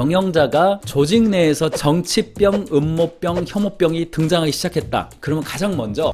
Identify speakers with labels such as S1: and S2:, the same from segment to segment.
S1: 경영자가 조직 내에서 정치병, 음모병, 혐오병이 등장하기 시작했다. 그러면 가장 먼저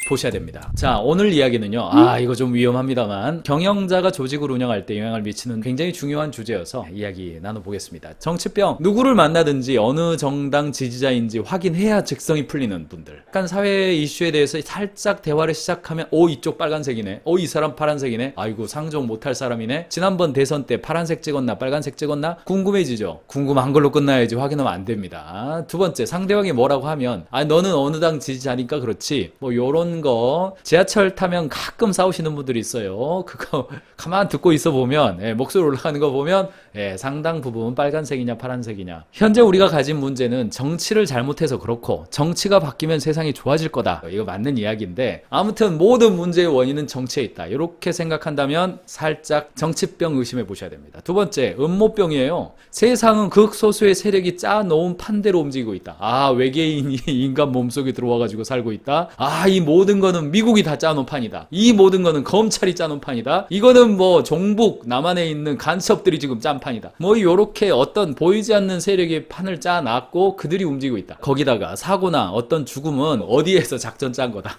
S1: 보셔야 됩니다. 자, 오늘 이야기는요. 이거 좀 위험합니다만 경영자가 조직을 운영할 때 영향을 미치는 굉장히 중요한 주제여서 이야기 나눠보겠습니다. 정치병, 누구를 만나든지 어느 정당 지지자인지 확인해야 직성이 풀리는 분들. 약간 사회 이슈에 대해서 살짝 대화를 시작하면 이쪽 빨간색이네. 이 사람 파란색이네. 아이고 상종 못할 사람이네. 지난번 대선 때 파란색 찍었나 빨간색 찍었나 궁금해지죠. 궁금한 걸로 끝나야지 확인하면 안 됩니다. 두 번째, 상대방이 뭐라고 하면 너는 어느 당 지지자니까 그렇지. 뭐 요런 거 지하철 타면 가끔 싸우시는 분들이 있어요. 그거 가만 듣고 있어 보면 목소리 올라가는 거 보면 상당 부분 빨간색이냐 파란색이냐. 현재 우리가 가진 문제는 정치를 잘못해서 그렇고 정치가 바뀌면 세상이 좋아질 거다. 이거 맞는 이야기인데 아무튼 모든 문제의 원인은 정치에 있다. 이렇게 생각한다면 살짝 정치병 의심해 보셔야 됩니다. 두 번째, 음모병이에요. 세상은 극소수의 세력이 짜놓은 판대로 움직이고 있다. 외계인이 인간 몸속에 들어와가지고 살고 있다. 이 모든 거는 미국이 다 짜놓은 판이다. 이 모든 거는 검찰이 짜놓은 판이다. 이거는 뭐 종북 남한에 있는 간첩들이 지금 짠 판이다. 뭐 요렇게 어떤 보이지 않는 세력이 판을 짜놨고 그들이 움직이고 있다. 거기다가 사고나 어떤 죽음은 어디에서 작전 짠 거다.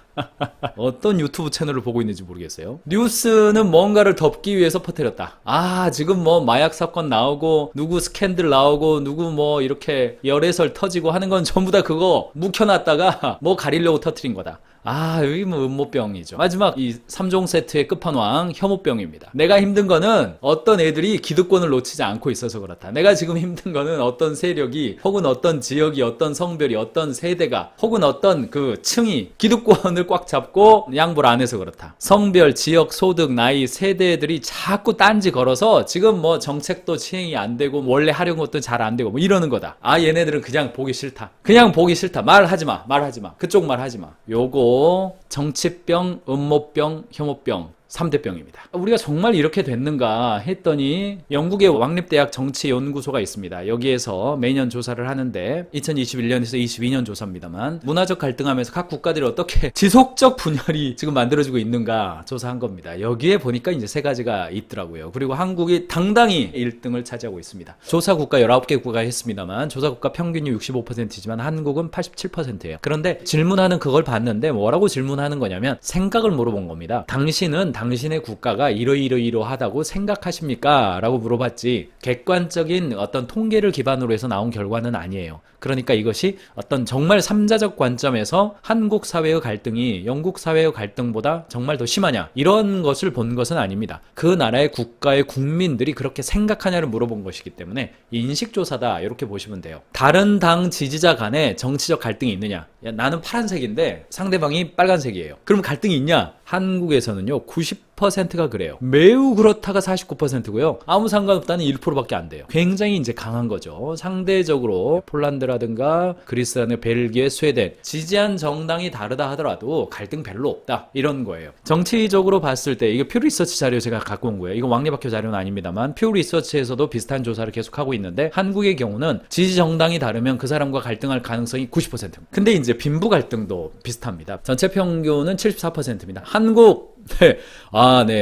S1: 어떤 유튜브 채널을 보고 있는지 모르겠어요. 뉴스는 뭔가를 덮기 위해서 퍼뜨렸다. 지금 뭐 마약 사건 나오고 누구 스캔들 나오고 누구 뭐 이렇게 열애설 터지고 하는 건 전부 다 그거 묵혀놨다가 뭐 가리려고 터뜨린 거다. 여기 뭐 음모병이죠. 마지막 이 3종 세트의 끝판왕 혐오병입니다. 내가 힘든 거는 어떤 애들이 기득권을 놓치지 않고 있어서 그렇다. 내가 지금 힘든 거는 어떤 세력이 혹은 어떤 지역이 어떤 성별이 어떤 세대가 혹은 어떤 그 층이 기득권을 꽉 잡고 양보를 안 해서 그렇다. 성별, 지역, 소득, 나이, 세대들이 자꾸 딴지 걸어서 지금 뭐 정책도 시행이 안 되고 원래 하려는 것도 잘 안 되고 뭐 이러는 거다. 얘네들은 그냥 보기 싫다. 그냥 보기 싫다. 말하지 마. 그쪽 말하지 마. 요거 정치병, 음모병, 혐오병 3대 병입니다. 우리가 정말 이렇게 됐는가 했더니 영국의 왕립대학 정치연구소가 있습니다. 여기에서 매년 조사를 하는데 2021년에서 22년 조사입니다만 문화적 갈등하면서 각 국가들이 어떻게 지속적 분열이 지금 만들어지고 있는가 조사한 겁니다. 여기에 보니까 이제 세 가지가 있더라고요. 그리고 한국이 당당히 1등을 차지하고 있습니다. 조사 국가 19개 국가가 했습니다만 조사 국가 평균이 65%이지만 한국은 87%예요. 그런데 질문하는 그걸 봤는데 뭐라고 질문하는 거냐면 생각을 물어본 겁니다. 당신의 국가가 이러이러하다고 생각하십니까? 라고 물어봤지 객관적인 어떤 통계를 기반으로 해서 나온 결과는 아니에요. 그러니까 이것이 어떤 정말 3자적 관점에서 한국 사회의 갈등이 영국 사회의 갈등보다 정말 더 심하냐 이런 것을 본 것은 아닙니다. 그 나라의 국가의 국민들이 그렇게 생각하냐를 물어본 것이기 때문에 인식조사다 이렇게 보시면 돼요. 다른 당 지지자 간에 정치적 갈등이 있느냐? 나는 파란색인데 상대방이 빨간색이에요. 그럼 갈등이 있냐? 한국에서는요 90%가 그래요. 매우 그렇다가 49%고요. 아무 상관없다는 1%밖에 안 돼요. 굉장히 이제 강한 거죠. 상대적으로 폴란드라든가 그리스라든가 벨기에, 스웨덴 지지한 정당이 다르다 하더라도 갈등 별로 없다 이런 거예요. 정치적으로 봤을 때 이거 퓨 리서치 자료 제가 갖고 온 거예요. 이거 왕립학교 자료는 아닙니다만 퓨 리서치에서도 비슷한 조사를 계속하고 있는데 한국의 경우는 지지 정당이 다르면 그 사람과 갈등할 가능성이 90%. 근데 이제 빈부 갈등도 비슷합니다. 전체 평균은 74%입니다. 한국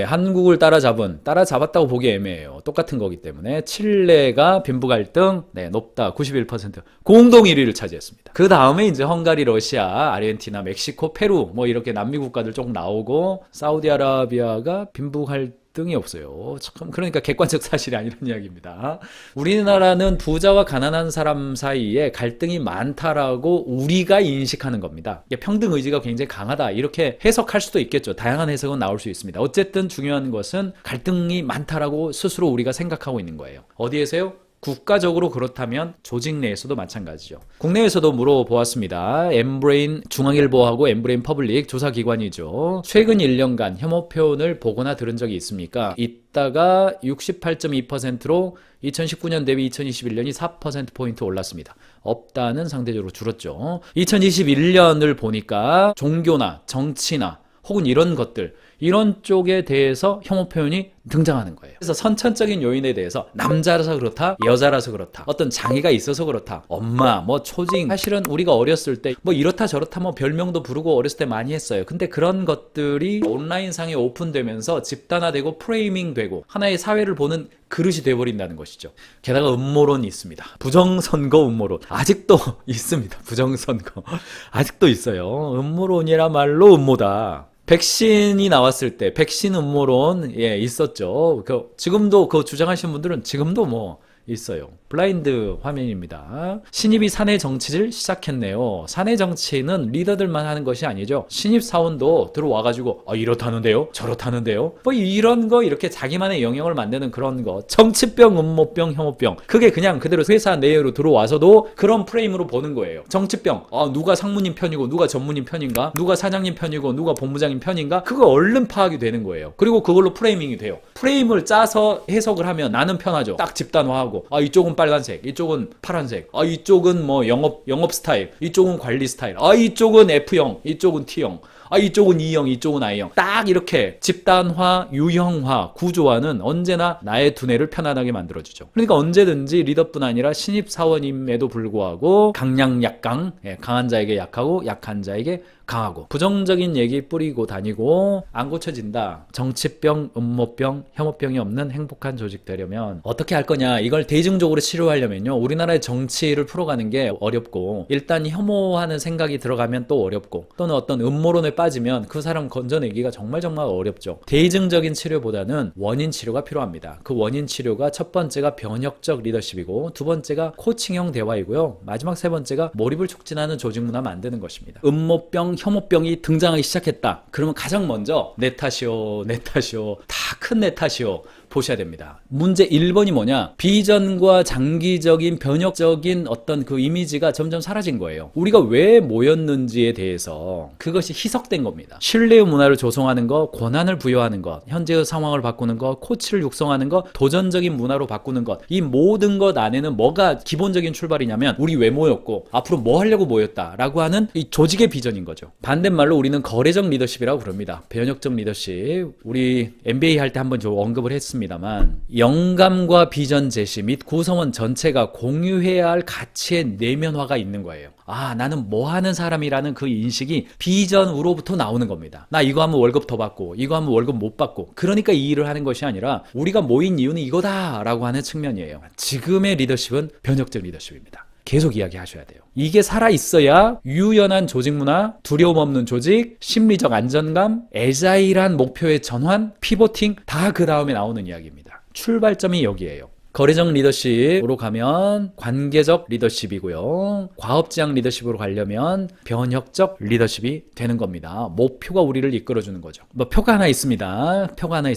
S1: 한국을 따라잡았다고 보기 애매해요. 똑같은 거기 때문에 칠레가 빈부 갈등 높다 91% 공동 1위를 차지했습니다. 그 다음에 이제 헝가리, 러시아, 아르헨티나, 멕시코, 페루 뭐 이렇게 남미 국가들 조금 나오고 사우디아라비아가 빈부 갈등이 없어요. 참 그러니까 객관적 사실이 아니라는 이야기입니다. 우리나라는 부자와 가난한 사람 사이에 갈등이 많다라고 우리가 인식하는 겁니다. 평등 의지가 굉장히 강하다 이렇게 해석할 수도 있겠죠. 다양한 해석은 나올 수 있습니다. 어쨌든 중요한 것은 갈등이 많다라고 스스로 우리가 생각하고 있는 거예요. 어디에서요? 국가적으로 그렇다면 조직 내에서도 마찬가지죠. 국내에서도 물어보았습니다. 엠브레인 중앙일보하고 엠브레인 퍼블릭 조사기관이죠. 최근 1년간 혐오 표현을 보거나 들은 적이 있습니까? 있다가 68.2%로 2019년 대비 2021년이 4%포인트 올랐습니다. 없다는 상대적으로 줄었죠. 2021년을 보니까 종교나 정치나 혹은 이런 것들 이런 쪽에 대해서 혐오 표현이 등장하는 거예요. 그래서 선천적인 요인에 대해서 남자라서 그렇다, 여자라서 그렇다, 어떤 장애가 있어서 그렇다, 엄마, 뭐 초딩, 사실은 우리가 어렸을 때 뭐 이렇다 저렇다 뭐 별명도 부르고 어렸을 때 많이 했어요. 근데 그런 것들이 온라인상에 오픈되면서 집단화되고 프레이밍되고 하나의 사회를 보는 그릇이 돼버린다는 것이죠. 게다가 음모론이 있습니다. 부정선거 음모론 아직도 있습니다. 부정선거 아직도 있어요. 음모론이라 말로 음모다. 백신이 나왔을 때 백신 음모론 있었죠. 지금도 그 주장하시는 분들은 지금도 뭐 있어요. 블라인드 화면입니다. 신입이 사내 정치를 시작했네요. 사내 정치는 리더들만 하는 것이 아니죠. 신입 사원도 들어와가지고 이렇다는데요, 저렇다는데요, 뭐 이런 거 이렇게 자기만의 영역을 만드는 그런 거. 정치병, 음모병, 혐오병. 그게 그냥 그대로 회사 내로 들어와서도 그런 프레임으로 보는 거예요. 정치병. 누가 상무님 편이고 누가 전무님 편인가? 누가 사장님 편이고 누가 본부장님 편인가? 그거 얼른 파악이 되는 거예요. 그리고 그걸로 프레이밍이 돼요. 프레임을 짜서 해석을 하면 나는 편하죠. 딱 집단화하고 이쪽은 빨간색, 이쪽은 파란색, 이쪽은 뭐 영업 스타일, 이쪽은 관리 스타일, 이쪽은 F형, 이쪽은 T형, 이쪽은 E형, 이쪽은 I형. 딱 이렇게 집단화, 유형화, 구조화는 언제나 나의 두뇌를 편안하게 만들어주죠. 그러니까 언제든지 리더뿐 아니라 신입사원임에도 불구하고 강약 약강, 강한 자에게 약하고 약한 자에게 강하고 부정적인 얘기 뿌리고 다니고 안 고쳐진다. 정치병, 음모병, 혐오병이 없는 행복한 조직 되려면 어떻게 할 거냐. 이걸 대중적으로 치료하려면요, 우리나라의 정치를 풀어가는 게 어렵고, 일단 혐오하는 생각이 들어가면 또 어렵고, 또는 어떤 음모론에 빠지면 그 사람 건져내기가 정말 어렵죠. 대중적인 치료보다는 원인 치료가 필요합니다. 그 원인 치료가 첫 번째가 변혁적 리더십이고, 두 번째가 코칭형 대화이고요, 마지막 세 번째가 몰입을 촉진하는 조직 문화 만드는 것입니다. 음모병, 혐오병이 등장하기 시작했다. 그러면 가장 먼저 내 탓이요, 다 큰 내 탓이요 보셔야 됩니다. 문제 1번이 뭐냐? 비전과 장기적인 변혁적인 어떤 그 이미지가 점점 사라진 거예요. 우리가 왜 모였는지에 대해서 그것이 희석된 겁니다. 신뢰의 문화를 조성하는 것, 권한을 부여하는 것, 현재의 상황을 바꾸는 것, 코치를 육성하는 것, 도전적인 문화로 바꾸는 것, 이 모든 것 안에는 뭐가 기본적인 출발이냐면 우리 왜 모였고 앞으로 뭐 하려고 모였다라고 하는 이 조직의 비전인 거죠. 반대말로 우리는 거래적 리더십이라고 부릅니다. 변혁적 리더십. 우리 MBA 할 때 한번 좀 언급을 했습니다만, 영감과 비전 제시 및 구성원 전체가 공유해야 할 가치의 내면화가 있는 거예요. 나는 뭐 하는 사람이라는 그 인식이 비전으로부터 나오는 겁니다. 나 이거 하면 월급 더 받고, 이거 하면 월급 못 받고, 그러니까 이 일을 하는 것이 아니라 우리가 모인 이유는 이거다라고 하는 측면이에요. 지금의 리더십은 변혁적 리더십입니다. 계속 이야기하셔야 돼요. 이게 살아있어야 유연한 조직 문화, 두려움 없는 조직, 심리적 안정감, 애자일한 목표의 전환, 피보팅, 다 그 다음에 나오는 이야기입니다. 출발점이 여기에요. 거래적 리더십으로 가면 관계적 리더십이고요, 과업지향 리더십으로 가려면 변혁적 리더십이 되는 겁니다. 목표가 우리를 이끌어주는 거죠. 표가 하나 있습니다.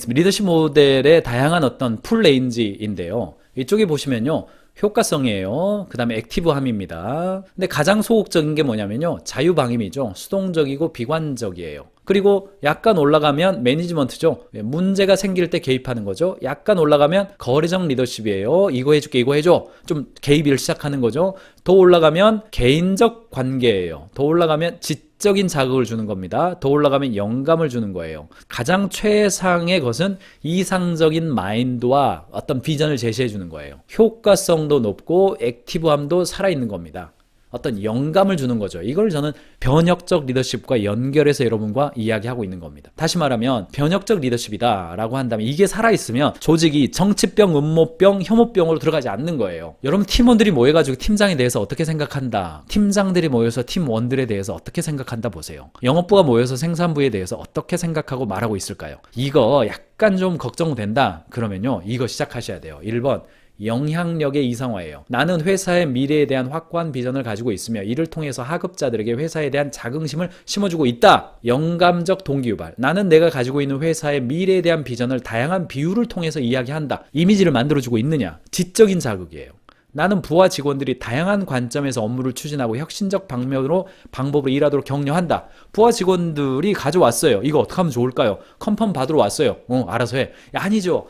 S1: 리더십 모델의 다양한 어떤 풀 레인지인데요, 이쪽에 보시면요, 효과성이에요. 그 다음에 액티브함입니다. 근데 가장 소극적인 게 뭐냐면요, 자유방임이죠. 수동적이고 비관적이에요. 그리고 약간 올라가면 매니지먼트죠. 문제가 생길 때 개입하는 거죠. 약간 올라가면 거래적 리더십이에요. 이거 해줄게, 이거 해줘. 좀 개입을 시작하는 거죠. 더 올라가면 개인적 관계예요. 더 올라가면 지적인 자극을 주는 겁니다. 더 올라가면 영감을 주는 거예요. 가장 최상의 것은 이상적인 마인드와 어떤 비전을 제시해 주는 거예요. 효과성도 높고 액티브함도 살아있는 겁니다. 어떤 영감을 주는 거죠. 이걸 저는 변혁적 리더십과 연결해서 여러분과 이야기하고 있는 겁니다. 다시 말하면 변혁적 리더십이다 라고 한다면 이게 살아있으면 조직이 정치병, 음모병, 혐오병으로 들어가지 않는 거예요. 여러분 팀원들이 모여가지고 팀장에 대해서 어떻게 생각한다, 팀장들이 모여서 팀원들에 대해서 어떻게 생각한다 보세요. 영업부가 모여서 생산부에 대해서 어떻게 생각하고 말하고 있을까요? 이거 약간 좀 걱정된다 그러면요, 이거 시작하셔야 돼요. 1번 영향력의 이상화예요. 나는 회사의 미래에 대한 확고한 비전을 가지고 있으며 이를 통해서 하급자들에게 회사에 대한 자긍심을 심어주고 있다. 영감적 동기유발. 나는 내가 가지고 있는 회사의 미래에 대한 비전을 다양한 비유를 통해서 이야기한다. 이미지를 만들어주고 있느냐. 지적인 자극이에요. 나는 부하 직원들이 다양한 관점에서 업무를 추진하고 혁신적 방법으로 일하도록 격려한다. 부하 직원들이 가져왔어요. 이거 어떻게 하면 좋을까요? 컨펌 받으러 왔어요. 알아서 해. 아니죠.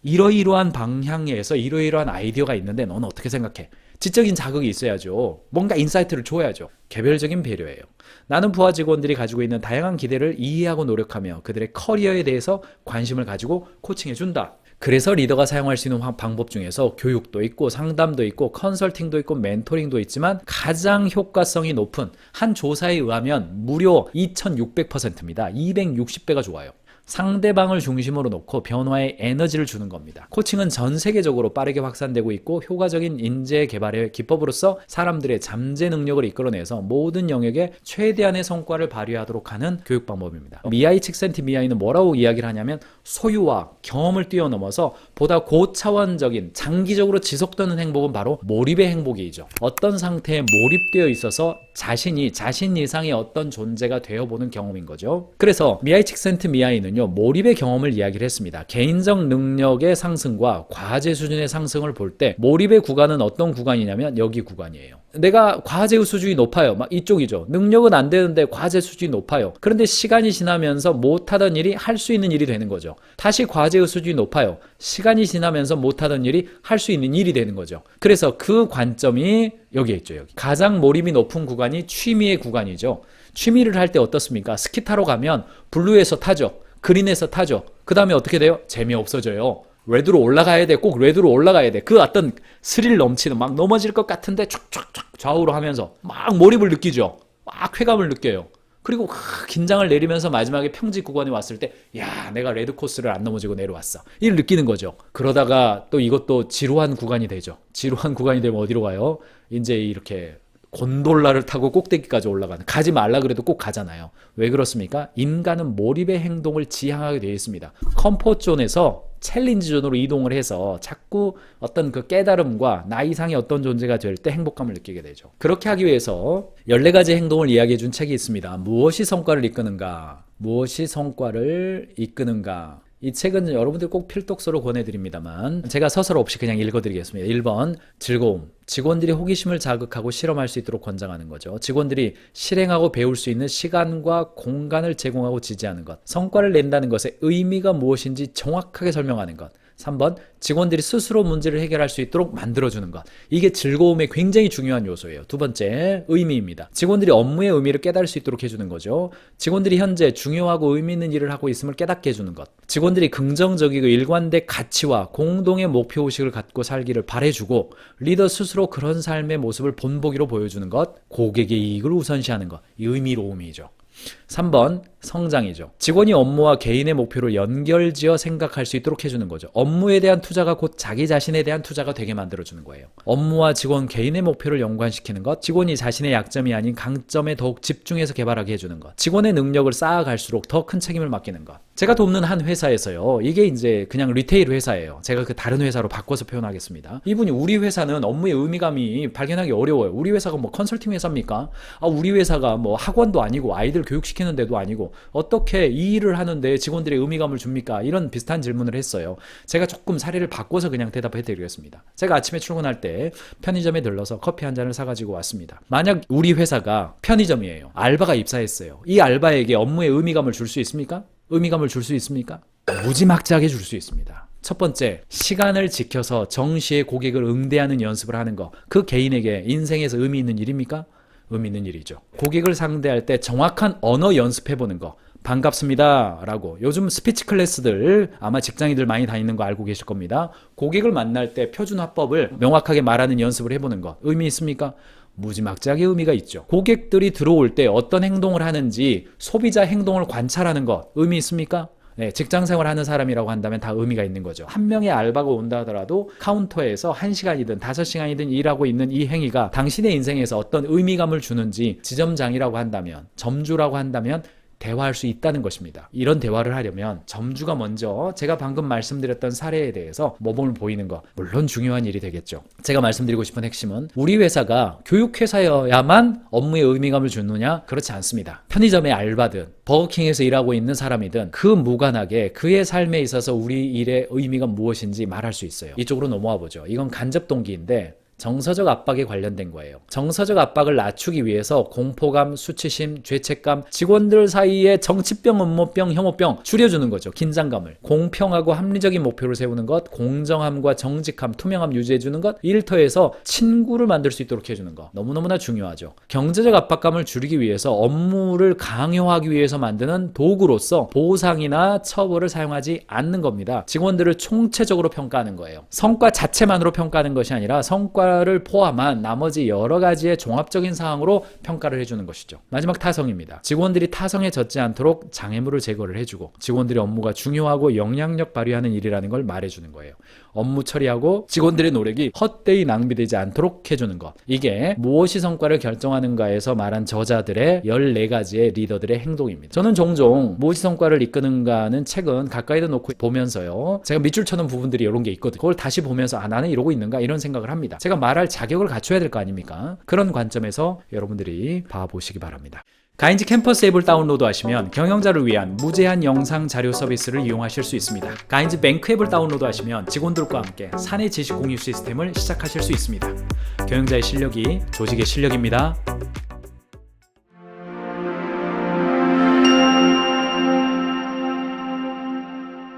S1: 이러이러한 방향에서 이러이러한 아이디어가 있는데 너는 어떻게 생각해? 지적인 자극이 있어야죠. 뭔가 인사이트를 줘야죠. 개별적인 배려예요. 나는 부하 직원들이 가지고 있는 다양한 기대를 이해하고 노력하며 그들의 커리어에 대해서 관심을 가지고 코칭해준다. 그래서 리더가 사용할 수 있는 방법 중에서 교육도 있고 상담도 있고 컨설팅도 있고 멘토링도 있지만 가장 효과성이 높은 한 조사에 의하면 무려 2600%입니다. 260배가 좋아요. 상대방을 중심으로 놓고 변화에 에너지를 주는 겁니다. 코칭은 전 세계적으로 빠르게 확산되고 있고 효과적인 인재 개발의 기법으로서 사람들의 잠재 능력을 이끌어내서 모든 영역에 최대한의 성과를 발휘하도록 하는 교육 방법입니다. 미하이 칙센티미하이는 뭐라고 이야기를 하냐면 소유와 경험을 뛰어넘어서 보다 고차원적인 장기적으로 지속되는 행복은 바로 몰입의 행복이죠. 어떤 상태에 몰입되어 있어서 자신이 자신 이상의 어떤 존재가 되어보는 경험인 거죠. 그래서 미하이 칙센티미하이는 몰입의 경험을 이야기를 했습니다. 개인적 능력의 상승과 과제 수준의 상승을 볼 때 몰입의 구간은 어떤 구간이냐면 여기 구간이에요. 내가 과제 수준이 높아요. 막 이쪽이죠. 능력은 안 되는데 과제 수준이 높아요. 그런데 시간이 지나면서 못하던 일이 할 수 있는 일이 되는 거죠. 다시 과제의 수준이 높아요. 시간이 지나면서 못하던 일이 할 수 있는 일이 되는 거죠. 그래서 그 관점이 여기에 있죠. 여기. 가장 몰입이 높은 구간이 취미의 구간이죠. 취미를 할 때 어떻습니까? 스키 타러 가면 블루에서 타죠. 그린에서 타죠. 그 다음에 어떻게 돼요? 재미없어져요. 레드로 올라가야 돼. 꼭 레드로 올라가야 돼. 그 어떤 스릴 넘치는 막 넘어질 것 같은데 촥촥촥 좌우로 하면서 막 몰입을 느끼죠. 막 쾌감을 느껴요. 그리고 긴장을 내리면서 마지막에 평지 구간에 왔을 때 야, 내가 레드 코스를 안 넘어지고 내려왔어. 이를 느끼는 거죠. 그러다가 또 이것도 지루한 구간이 되죠. 지루한 구간이 되면 어디로 가요? 이제 이렇게 곤돌라를 타고 꼭대기까지 올라가는, 가지 말라 그래도 꼭 가잖아요. 왜 그렇습니까? 인간은 몰입의 행동을 지향하게 되어 있습니다. 컴포트존에서 챌린지존으로 이동을 해서 자꾸 어떤 그 깨달음과 나 이상의 어떤 존재가 될 때 행복감을 느끼게 되죠. 그렇게 하기 위해서 14가지 행동을 이야기해 준 책이 있습니다. 무엇이 성과를 이끄는가? 무엇이 성과를 이끄는가? 이 책은 여러분들 꼭 필독서로 권해드립니다만 제가 서술 없이 그냥 읽어드리겠습니다. 1번 즐거움. 직원들이 호기심을 자극하고 실험할 수 있도록 권장하는 거죠. 직원들이 실행하고 배울 수 있는 시간과 공간을 제공하고 지지하는 것. 성과를 낸다는 것의 의미가 무엇인지 정확하게 설명하는 것. 3번 직원들이 스스로 문제를 해결할 수 있도록 만들어주는 것. 이게 즐거움의 굉장히 중요한 요소예요. 두 번째, 의미입니다. 직원들이 업무의 의미를 깨달을 수 있도록 해주는 거죠. 직원들이 현재 중요하고 의미 있는 일을 하고 있음을 깨닫게 해주는 것. 직원들이 긍정적이고 일관된 가치와 공동의 목표의식을 갖고 살기를 바래주고 리더 스스로 그런 삶의 모습을 본보기로 보여주는 것. 고객의 이익을 우선시하는 것. 이 의미로움이죠. 3번 성장이죠. 직원이 업무와 개인의 목표를 연결지어 생각할 수 있도록 해주는 거죠. 업무에 대한 투자가 곧 자기 자신에 대한 투자가 되게 만들어주는 거예요. 업무와 직원 개인의 목표를 연관시키는 것, 직원이 자신의 약점이 아닌 강점에 더욱 집중해서 개발하게 해주는 것, 직원의 능력을 쌓아갈수록 더 큰 책임을 맡기는 것. 제가 돕는 한 회사에서요, 이게 이제 그냥 리테일 회사예요. 제가 그 다른 회사로 바꿔서 표현하겠습니다. 이분이 우리 회사는 업무의 의미감이 발견하기 어려워요. 우리 회사가 뭐 컨설팅 회사입니까? 우리 회사가 뭐 학원도 아니고 아이들 교육시키는 데도 아니고 어떻게 이 일을 하는데 직원들의 의미감을 줍니까? 이런 비슷한 질문을 했어요. 제가 조금 사례를 바꿔서 그냥 대답해 드리겠습니다. 제가 아침에 출근할 때 편의점에 들러서 커피 한 잔을 사가지고 왔습니다. 만약 우리 회사가 편의점이에요. 알바가 입사했어요. 이 알바에게 업무의 의미감을 줄 수 있습니까? 의미감을 줄 수 있습니까? 무지막지하게 줄 수 있습니다. 첫 번째, 시간을 지켜서 정시에 고객을 응대하는 연습을 하는 거. 그 개인에게 인생에서 의미 있는 일입니까? 의미 있는 일이죠. 고객을 상대할 때 정확한 언어 연습해보는 거. 반갑습니다 라고. 요즘 스피치 클래스들 아마 직장인들 많이 다니는 거 알고 계실 겁니다. 고객을 만날 때 표준 화법을 명확하게 말하는 연습을 해보는 거. 의미 있습니까? 무지막지하게 의미가 있죠. 고객들이 들어올 때 어떤 행동을 하는지 소비자 행동을 관찰하는 것. 의미 있습니까? 네, 직장생활 하는 사람이라고 한다면 다 의미가 있는 거죠. 한 명의 알바가 온다 하더라도 카운터에서 1시간이든 5시간이든 일하고 있는 이 행위가 당신의 인생에서 어떤 의미감을 주는지 지점장이라고 한다면, 점주라고 한다면 대화할 수 있다는 것입니다. 이런 대화를 하려면 점주가 먼저 제가 방금 말씀드렸던 사례에 대해서 모범을 보이는 거, 물론 중요한 일이 되겠죠. 제가 말씀드리고 싶은 핵심은 우리 회사가 교육회사여야만 업무의 의미감을 주느냐? 그렇지 않습니다. 편의점의 알바든 버거킹에서 일하고 있는 사람이든 그 무관하게 그의 삶에 있어서 우리 일의 의미가 무엇인지 말할 수 있어요. 이쪽으로 넘어와 보죠. 이건 간접 동기인데 정서적 압박에 관련된 거예요. 정서적 압박을 낮추기 위해서 공포감, 수치심, 죄책감, 직원들 사이에 정치병, 음모병, 혐오병 줄여주는 거죠. 긴장감을. 공평하고 합리적인 목표를 세우는 것, 공정함과 정직함, 투명함 유지해주는 것, 일터에서 친구를 만들 수 있도록 해주는 것. 너무너무나 중요하죠. 경제적 압박감을 줄이기 위해서 업무를 강요하기 위해서 만드는 도구로서 보상이나 처벌을 사용하지 않는 겁니다. 직원들을 총체적으로 평가하는 거예요. 성과 자체만으로 평가하는 것이 아니라 성과를 포함한 나머지 여러 가지의 종합적인 사항으로 평가를 해주는 것이죠. 마지막 타성입니다. 직원들이 타성에 젖지 않도록 장애물을 제거를 해주고 직원들의 업무가 중요하고 영향력 발휘하는 일이라는 걸 말해주는 거예요. 업무 처리하고 직원들의 노력이 헛되이 낭비되지 않도록 해주는 것. 이게 무엇이 성과를 결정하는가에서 말한 저자들의 14가지의 리더들의 행동입니다. 저는 종종 무엇이 성과를 이끄는가는 책은 가까이다 놓고 보면서요. 제가 밑줄 쳐놓은 부분들이 이런 게 있거든요. 그걸 다시 보면서 나는 이러고 있는가 이런 생각을 합니다. 제가 말할 자격을 갖춰야 될 거 아닙니까? 그런 관점에서 여러분들이 봐보시기 바랍니다. 가인즈 캠퍼스 앱을 다운로드하시면 경영자를 위한 무제한 영상 자료 서비스를 이용하실 수 있습니다. 가인즈 뱅크 앱을 다운로드하시면 직원들과 함께 사내 지식 공유 시스템을 시작하실 수 있습니다. 경영자의 실력이 조직의 실력입니다.